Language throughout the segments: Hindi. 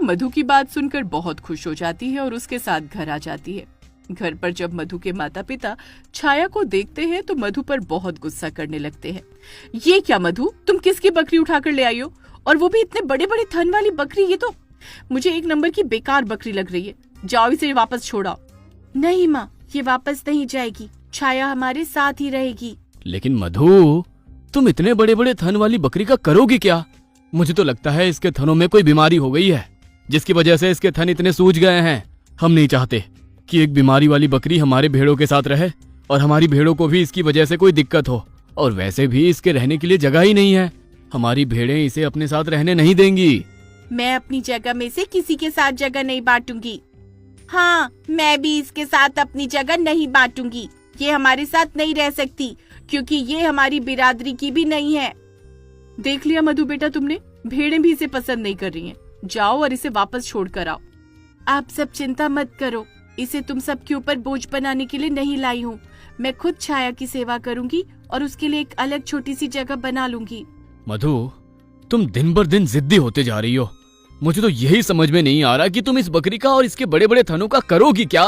मधु की बात सुनकर बहुत खुश हो जाती है और उसके साथ घर आ जाती है। घर पर जब मधु के माता पिता छाया को देखते हैं तो मधु पर बहुत गुस्सा करने लगते हैं। ये क्या मधु, तुम किसकी बकरी उठाकर ले आई हो, और वो भी इतने बड़े बड़े थन वाली बकरी। ये तो मुझे एक नंबर की बेकार बकरी लग रही है। जाओ इसे वापस छोड़ाओ। नहीं माँ, ये वापस नहीं जाएगी, छाया हमारे साथ ही रहेगी। लेकिन मधु, तुम इतने बड़े बड़े थन वाली बकरी का करोगी क्या? मुझे तो लगता है इसके थनों में कोई बीमारी हो गई है, जिसकी वजह से इसके थन इतने सूज गए हैं। हम नहीं चाहते कि एक बीमारी वाली बकरी हमारे भेड़ों के साथ रहे और हमारी भेड़ों को भी इसकी वजह से कोई दिक्कत हो। और वैसे भी इसके रहने के लिए जगह ही नहीं है। हमारी भेड़ें इसे अपने साथ रहने नहीं देंगी। मैं अपनी जगह में से किसी के साथ जगह नहीं बांटूंगी। हाँ, मैं भी इसके साथ अपनी जगह नहीं बांटूंगी। ये हमारे साथ नहीं रह सकती क्योंकि ये हमारी बिरादरी की भी नहीं है। देख लिया मधु बेटा तुमने, भेड़ें भी इसे पसंद नहीं कर रही हैं। जाओ और इसे वापस छोड़ कर आओ। आप सब चिंता मत करो, इसे तुम सबके ऊपर बोझ बनाने के लिए नहीं लाई हूँ। मैं खुद छाया की सेवा करूंगी और उसके लिए एक अलग छोटी सी जगह बना लूंगी। मधु, तुम दिन बर दिन जिद्दी होते जा रही हो। मुझे तो यही समझ में नहीं आ रहा कि तुम इस बकरी का और इसके बड़े बड़े थनों का करोगी क्या?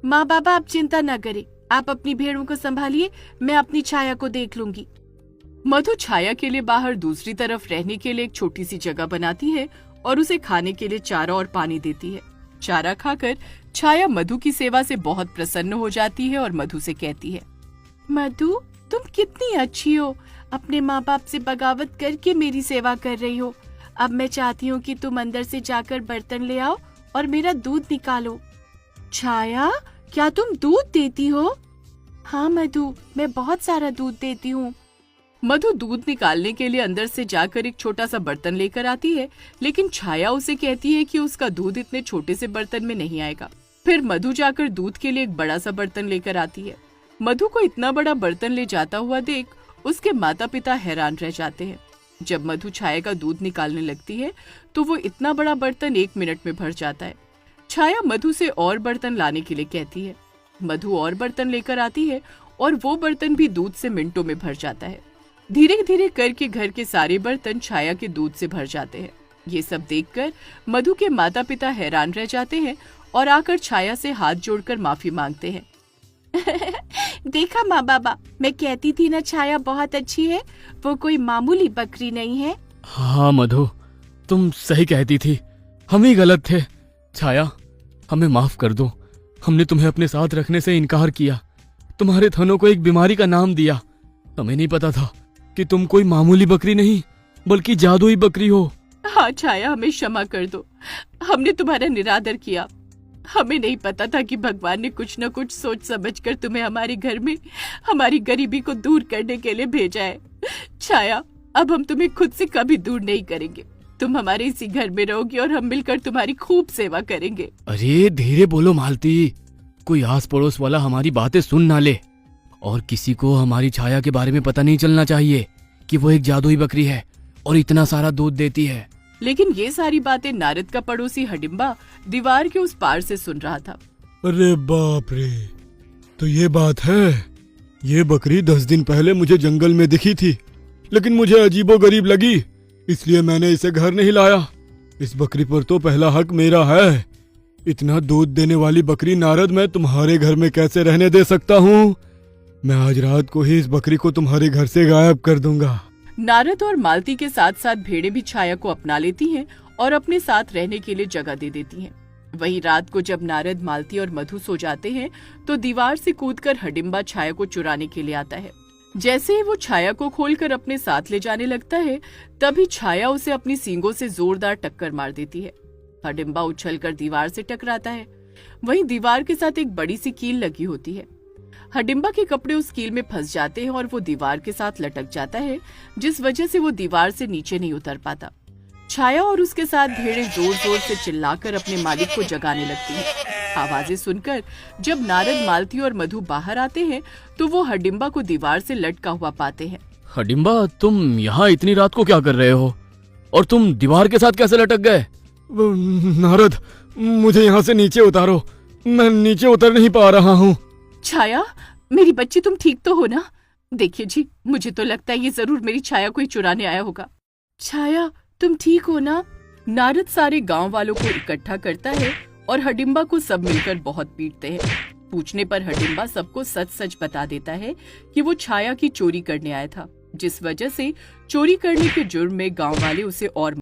माँ बाबा आप चिंता न करें, आप अपनी भेड़ों को संभालिए, मैं अपनी छाया को देख लूंगी। मधु छाया के लिए बाहर दूसरी तरफ रहने के लिए एक छोटी सी जगह बनाती है और उसे खाने के लिए चारा और पानी देती है। चारा खाकर छाया मधु की सेवा से बहुत प्रसन्न हो जाती है और मधु से कहती है, मधु तुम कितनी अच्छी हो, अपने माँ बाप से बगावत करके मेरी सेवा कर रही हो। अब मैं चाहती हूँ कि तुम अंदर से जाकर बर्तन ले आओ और मेरा दूध निकालो। छाया, क्या तुम दूध देती हो? हाँ मधु, मैं बहुत सारा दूध देती हूँ। मधु दूध निकालने के लिए अंदर से जाकर एक छोटा सा बर्तन लेकर आती है, लेकिन छाया उसे कहती है कि उसका दूध इतने छोटे से बर्तन में नहीं आएगा। फिर मधु जाकर दूध के लिए एक बड़ा सा बर्तन लेकर आती है। मधु को इतना बड़ा बर्तन ले जाता हुआ देख उसके माता पिता हैरान रह जाते हैं। जब मधु छाया का दूध निकालने लगती है तो वो इतना बड़ा बर्तन 1 मिनट में भर जाता है। छाया मधु से और बर्तन लाने के लिए कहती है। मधु और बर्तन लेकर आती है और वो बर्तन भी दूध से मिनटों में भर जाता है। धीरे धीरे करके घर के सारे बर्तन छाया के दूध से भर जाते हैं। ये सब देखकर मधु के माता पिता हैरान रह जाते हैं और आकर छाया से हाथ जोड़कर माफी मांगते हैं। देखा माँ बाबा, मैं कहती थी ना छाया बहुत अच्छी है, वो कोई मामूली बकरी नहीं है। हाँ मधु, तुम सही कहती थी, हम ही गलत थे। छाया, हमें माफ कर दो, हमने तुम्हें अपने साथ रखने से इनकार किया, तुम्हारे थनों को एक बीमारी का नाम दिया। हमें नहीं पता था कि तुम कोई मामूली बकरी नहीं बल्कि जादुई बकरी हो। हाँ छाया, हमें क्षमा कर दो, हमने तुम्हारा निरादर किया। हमें नहीं पता था कि भगवान ने कुछ न कुछ सोच समझकर तुम्हें हमारे घर में हमारी गरीबी को दूर करने के लिए भेजा है। छाया, अब हम तुम्हें खुद से कभी दूर नहीं करेंगे। तुम हमारे इसी घर में रहोगी और हम मिलकर तुम्हारी खूब सेवा करेंगे। अरे धीरे बोलो मालती, कोई आस पड़ोस वाला हमारी बातें सुन ना ले और किसी को हमारी छाया के बारे में पता नहीं चलना चाहिए कि वो एक जादुई बकरी है और इतना सारा दूध देती है। लेकिन ये सारी बातें नारद का पड़ोसी हडिम्बा दीवार के उस पार से सुन रहा था। अरे बाप रे, तो ये बात है। ये बकरी 10 दिन पहले मुझे जंगल में दिखी थी, लेकिन मुझे अजीबोगरीब लगी, इसलिए मैंने इसे घर नहीं लाया। इस बकरी पर तो पहला हक मेरा है। इतना दूध देने वाली बकरी नारद मैं तुम्हारे घर में कैसे रहने दे सकता हूँ? मैं आज रात को ही इस बकरी को तुम्हारे घर से गायब कर दूंगा। नारद और मालती के साथ साथ भेड़ें भी छाया को अपना लेती हैं और अपने साथ रहने के लिए जगह दे देती हैं। वही रात को जब नारद, मालती और मधु सो जाते हैं तो दीवार से कूदकर हडिम्बा छाया को चुराने के लिए आता है। जैसे ही वो छाया को खोलकर अपने साथ ले जाने लगता है, तभी छाया उसे अपनी सींगों से जोरदार टक्कर मार देती है। हडिम्बा उछलकर दीवार से टकराता है। वहीं दीवार के साथ एक बड़ी सी कील लगी होती है। हडिम्बा के कपड़े उस कील में फंस जाते हैं और वो दीवार के साथ लटक जाता है, जिस वजह से वो दीवार से नीचे नहीं उतर पाता। छाया और उसके साथ भेड़ें जोर जोर से चिल्लाकर अपने मालिक को जगाने लगती हैं। आवाजें सुनकर जब नारद, मालती और मधु बाहर आते हैं तो वो हडिम्बा को दीवार से लटका हुआ पाते हैं। हडिम्बा, तुम यहाँ इतनी रात को क्या कर रहे हो और तुम दीवार के साथ कैसे लटक गए? नारद, मुझे यहाँ से नीचे उतारो, मैं नीचे उतर नहीं पा रहा हूँ। छाया, मेरी बच्ची तुम ठीक तो हो ना? देखिए जी, मुझे तो लगता है ये जरूर मेरी छाया को ही चुराने आया होगा। छाया, तुम ठीक हो ना? नारद सारे गांव वालों को इकट्ठा करता है और हडिम्बा को सब मिलकर बहुत पीटते हैं। पूछने पर हडिम्बा सबको सच सच बता देता है कि वो छाया की चोरी करने आया था, जिस वजह से चोरी करने के जुर्म में गांव वाले उसे और